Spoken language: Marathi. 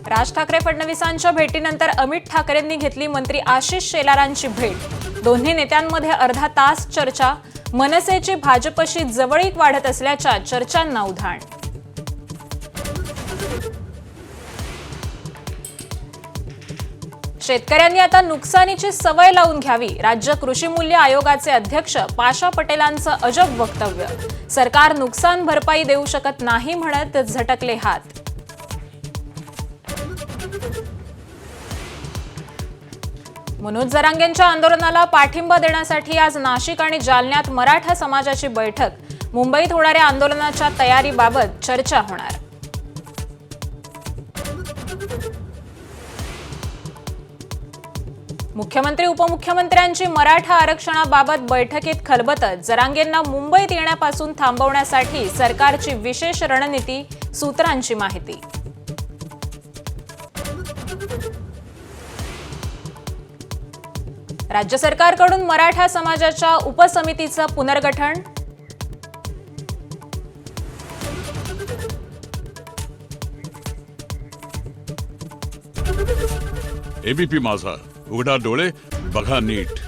राज ठाकरे फडणवीसांच्या भेटीनंतर अमित ठाकरेंनी घेतली मंत्री आशिष शेलारांची भेट। दोन्ही नेत्यांमध्ये अर्धा तास चर्चा। मनसेची भाजपशी जवळीक वाढत असल्याच्या चर्चांना उधाण। शेतकऱ्यांनी आता नुकसानीची सवय लावून घ्यावी। राज्य कृषी मूल्य आयोगाचे अध्यक्ष पाशा पटेलांचं अजब वक्तव्य। सरकार नुकसान भरपाई देऊ शकत नाही म्हणत झटकले हात। मनोज जरांगेंच्या आंदोलनाला पाठिंबा देण्यासाठी आज नाशिक आणि जालन्यात मराठा समाजाची बैठक। मुंबईत होणाऱ्या आंदोलनाच्या तयारीबाबत चर्चा होणार। मुख्यमंत्री उपमुख्यमंत्र्यांची मराठा आरक्षणाबाबत बैठकीत खलबतच। जरांगेंना मुंबईत येण्यापासून थांबवण्यासाठी सरकारची विशेष रणनीती, सूत्रांची माहिती। राज्य सरकारकडून मराठा समाजाच्या उपसमितीचं पुनर्गठन। एबीपी माझा, उघडा डोळे बघा नीट।